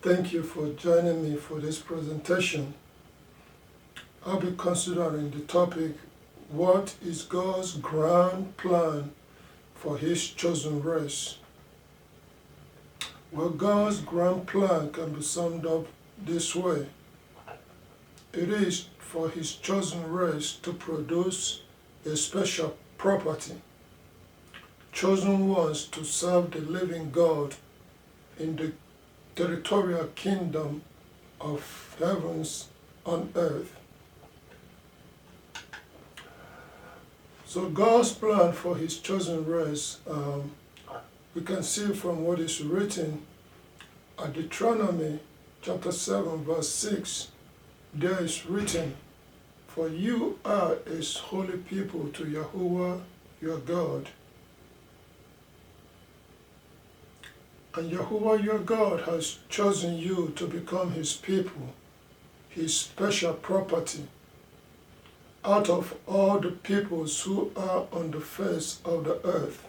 Thank you for joining me for this presentation. I'll be considering the topic, what is God's grand plan for His chosen race? Well, God's grand plan can be summed up this way. It is for His chosen race to produce a special property, chosen ones to serve the living God in the territorial kingdom of heavens on earth. So God's plan for His chosen race, we can see from what is written at Deuteronomy chapter 7 verse 6. There is written, "For you are a holy people to Yahuwah your God. And Yahuwah your God has chosen you to become His people, His special property, out of all the peoples who are on the face of the earth."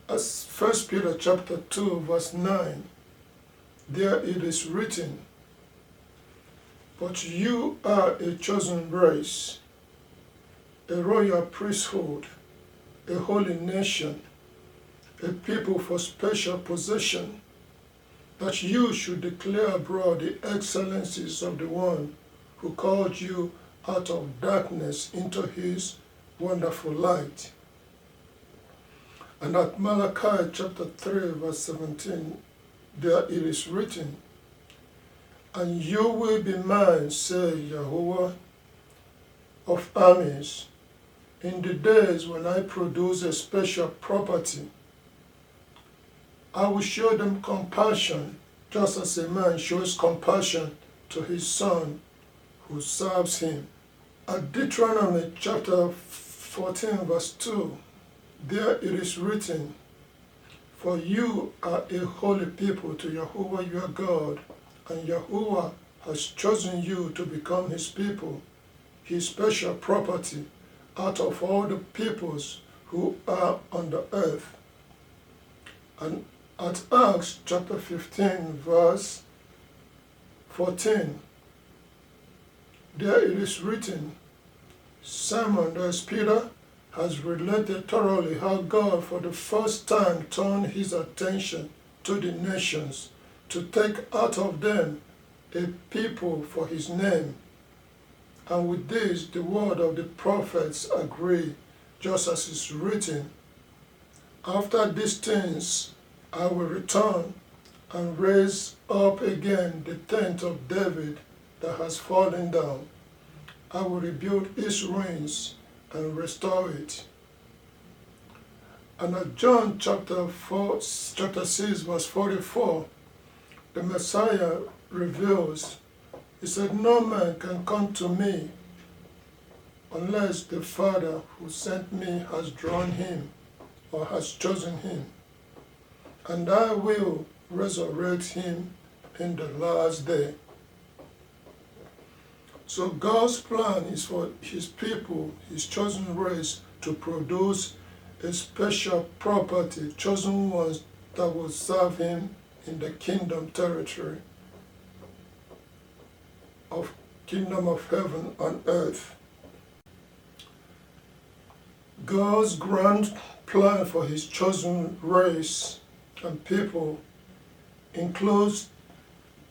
As 1 Peter chapter 2 verse 9, there it is written, "But you are a chosen race, a royal priesthood, a holy nation, a people for special possession, that you should declare abroad the excellencies of the one who called you out of darkness into His wonderful light." And at Malachi chapter 3 verse 17, there it is written, "And you will be mine, say Yahuwah of armies, in the days when I produce a special property. I will show them compassion, just as a man shows compassion to his son who serves him." At Deuteronomy chapter 14 verse 2, there it is written, "For you are a holy people to Yahuwah your God, and Yahuwah has chosen you to become His people, His special property, out of all the peoples who are on the earth." And at Acts chapter 15 verse 14, there it is written, "Simon, that is Peter, has related thoroughly how God for the first time turned His attention to the nations to take out of them a people for His name. And with this the word of the prophets agree, just as is written, After these things I will return and raise up again the tent of David that has fallen down. I will rebuild its ruins and restore it." And at John chapter 6 verse 44, the Messiah reveals, He said, "No man can come to me unless the Father who sent me has drawn him or has chosen him, and I will resurrect him in the last day." So God's plan is for His people, His chosen race, to produce a special property, chosen ones that will serve Him in the kingdom territory of kingdom of heaven on earth. God's grand plan for His chosen race and people includes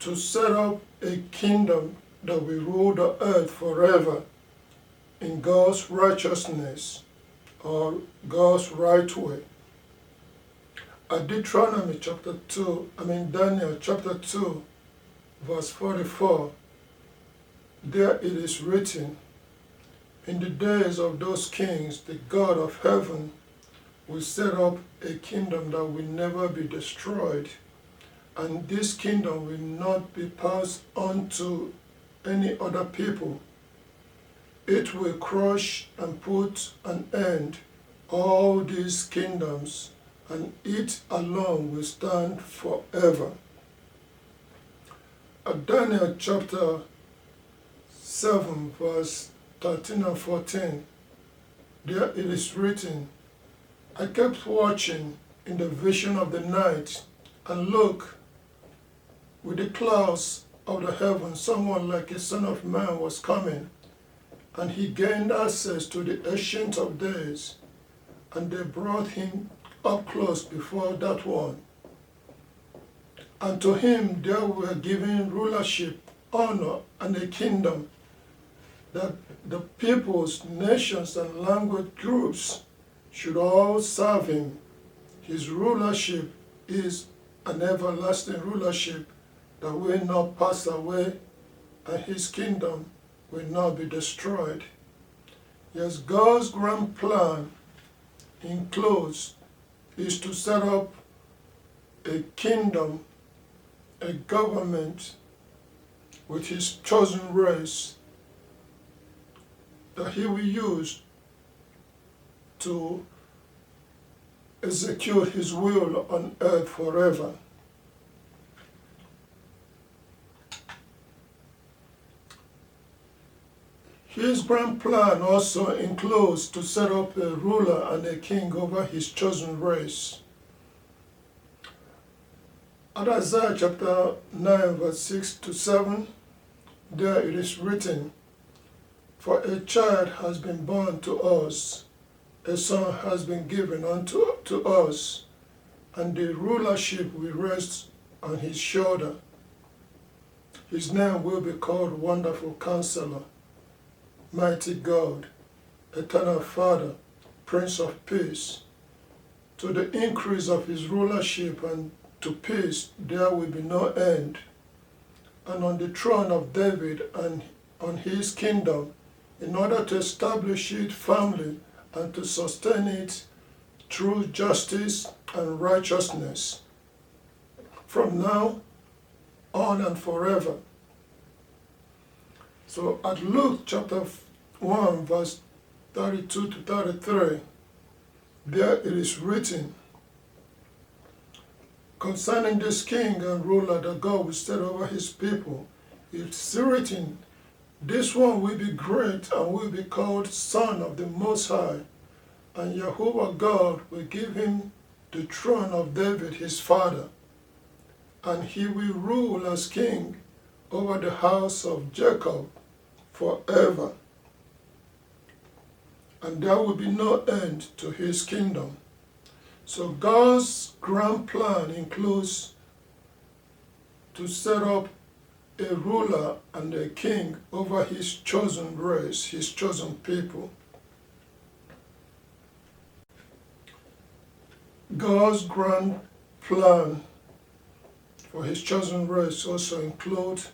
to set up a kingdom that will rule the earth forever in God's righteousness or God's right way. At Deuteronomy chapter 2, Daniel chapter 2, verse 44, there it is written, "In the days of those kings, the God of heaven will set up a kingdom that will never be destroyed, and this kingdom will not be passed on to any other people. It will crush and put an end all these kingdoms, and it alone will stand forever." At Daniel chapter 7 verse 13 and 14, there it is written, "I kept watching in the vision of the night, and look, with the clouds of the heavens, someone like a son of man was coming, and he gained access to the Ancient of Days, and they brought him up close before that one. And to him there were given rulership, honor, and a kingdom, that the peoples, nations, and language groups should all serve him. His rulership is an everlasting rulership that will not pass away, and his kingdom will not be destroyed. Yes, God's grand plan includes is to set up a kingdom, a government with his chosen race that he will use to execute his will on earth forever. His grand plan also includes to set up a ruler and a king over his chosen race. At Isaiah chapter 9, verse 6 to 7, there it is written, "For a child has been born to us, a son has been given unto us, and the rulership will rest on his shoulder. His name will be called Wonderful Counselor, Mighty God, Eternal Father, Prince of Peace. To the increase of his rulership and to peace there will be no end. And on the throne of David and on his kingdom, in order to establish it firmly and to sustain it through justice and righteousness, from now on and forever." So at Luke chapter 1, verse 32 to 33, there it is written concerning this king and ruler that God will set over his people. It's written, "This one will be great and will be called Son of the Most High, and Yahuwah God will give him the throne of David his father, and he will rule as king over the house of Jacob forever, and there will be no end to his kingdom." So God's grand plan includes to set up a ruler and a king over his chosen race, his chosen people. God's grand plan for his chosen race also includes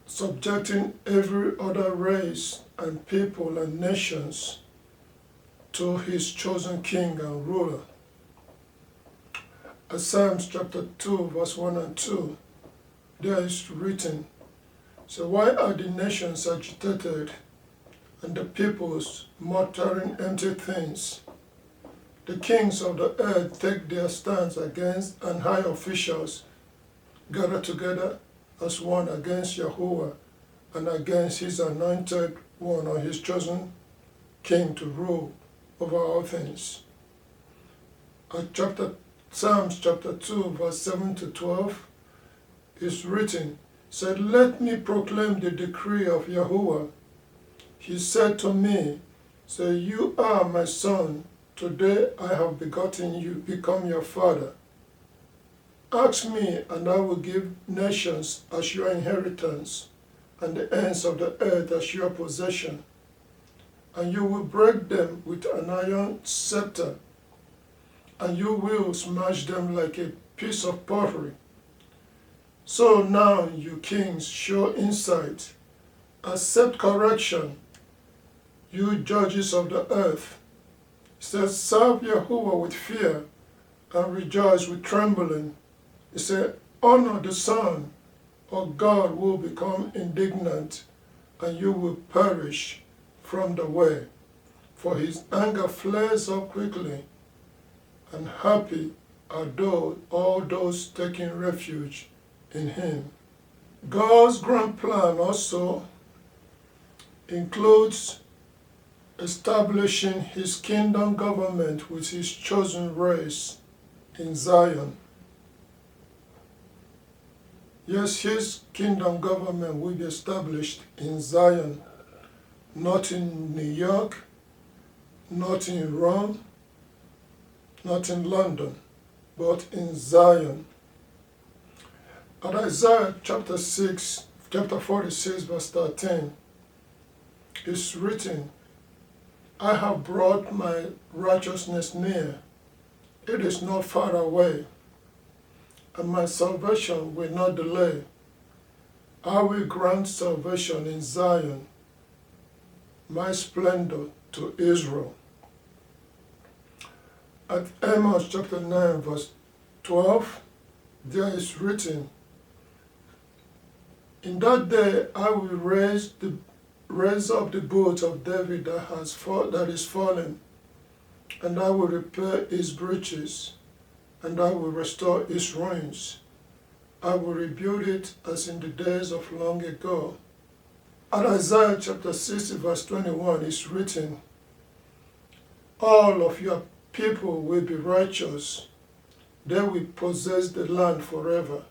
subjecting every other race and people and nations to his chosen king and ruler. At Psalms chapter 2, verse 1 and 2, there is written, "So why are the nations agitated and the peoples muttering empty things? The kings of the earth take their stands against, and high officials gather together as one against Yahuwah and against his anointed one or his chosen king to rule over all things." At Psalms chapter 2, verse 7 to 12, is written, said, "Let me proclaim the decree of Yahuwah. He said to me, say, you are my son. Today I have begotten you, become your father. Ask me, and I will give nations as your inheritance, and the ends of the earth as your possession. And you will break them with an iron scepter, and you will smash them like a piece of pottery. So now, you kings, show insight, accept correction, you judges of the earth. It says, serve Yahuwah with fear and rejoice with trembling. It said, honor the Son, or God will become indignant, and you will perish from the way. For his anger flares up quickly, and happy are all those taking refuge in him." God's grand plan also includes establishing his kingdom government with his chosen race in Zion. Yes, his kingdom government will be established in Zion, not in New York, not in Rome, not in London, but in Zion. At Isaiah chapter 46, verse 13, it's written, I have brought my righteousness near. It is not far away, and my salvation will not delay. I will grant salvation in Zion, my splendor to Israel. At Amos chapter 9, verse 12, there is written, in that day I will raise up the boat of David that is fallen, and I will repair his breaches, and I will restore its ruins. I will rebuild it as in the days of long ago. At Isaiah chapter 60, verse 21, is written, all of your people will be righteous. They will possess the land forever.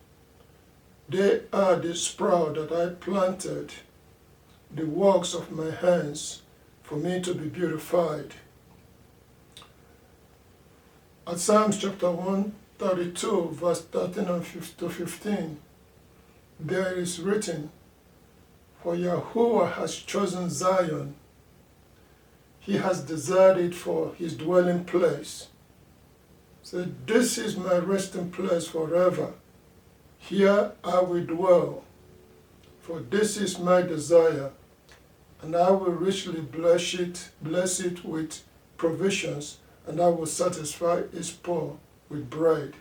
They are the sprout that I planted, the works of my hands, for me to be beautified. At Psalms chapter 132, verse 13 and 15, there is written, for Yahuwah has chosen Zion. He has desired it for his dwelling place. So this is my resting place forever. Here I will dwell, for this is my desire, and I will richly bless it with provisions, and I will satisfy its poor with bread.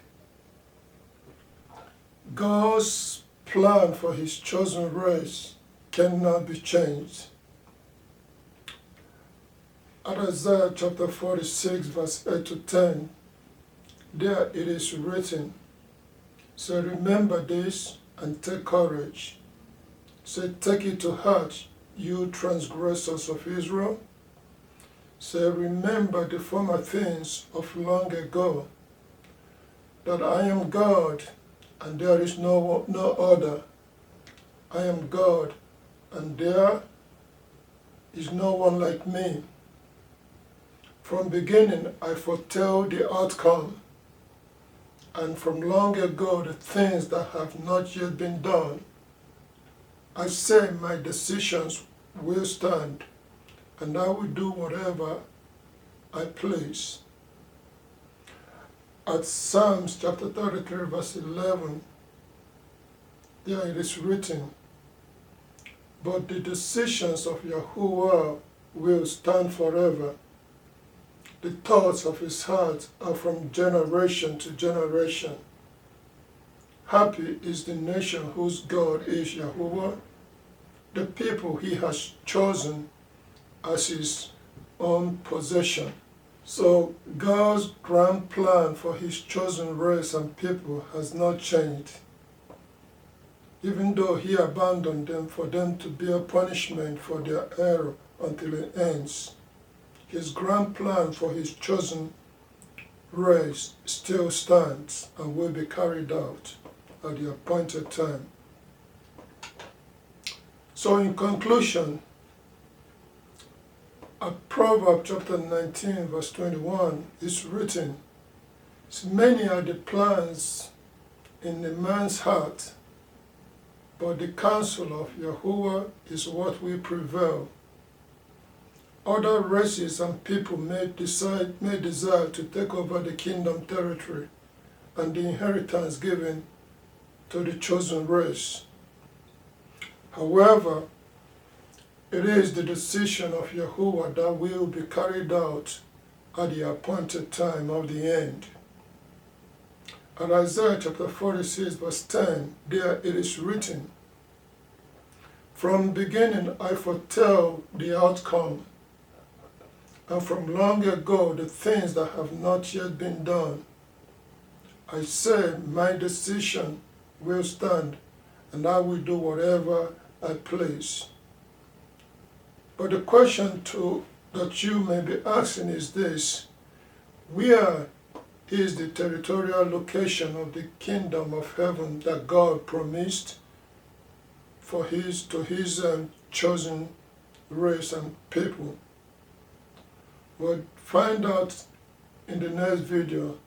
God's plan for his chosen race cannot be changed. At Isaiah chapter 46, verse 8 to 10, there it is written, so remember this and take courage. Say, take it to heart, you transgressors of Israel. Say, remember the former things of long ago, that I am God, and there is no other. I am God, and there is no one like me. From beginning I foretell the outcome, and from long ago the things that have not yet been done. I say my decisions will stand, and I will do whatever I please. At Psalms chapter 33, verse 11, there it is written, but the decisions of Yahuwah will stand forever. The thoughts of his heart are from generation to generation. Happy is the nation whose God is Yahuwah, the people he has chosen as his own possession. So God's grand plan for his chosen race and people has not changed. Even though he abandoned them for them to bear punishment for their error until it ends, his grand plan for his chosen race still stands and will be carried out at the appointed time. So in conclusion, at Proverbs chapter 19, verse 21, is written, many are the plans in a man's heart, but the counsel of Yahuwah is what will prevail. Other races and people may desire to take over the kingdom territory and the inheritance given to the chosen race. However, it is the decision of Yahuwah that will be carried out at the appointed time of the end. At Isaiah chapter 46, verse 10, there it is written, from the beginning I foretell the outcome, and from long ago the things that have not yet been done. I say my decision will stand, and I will do whatever I please. But the question that you may be asking is this: where is the territorial location of the kingdom of heaven that God promised for his chosen race and people. We'll find out in the next video.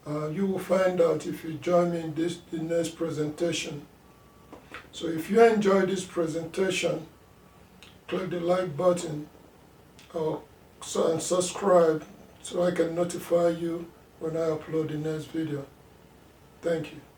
You will find out if you join me in the next presentation. So if you enjoy this presentation, click the like button and subscribe so I can notify you when I upload the next video. Thank you.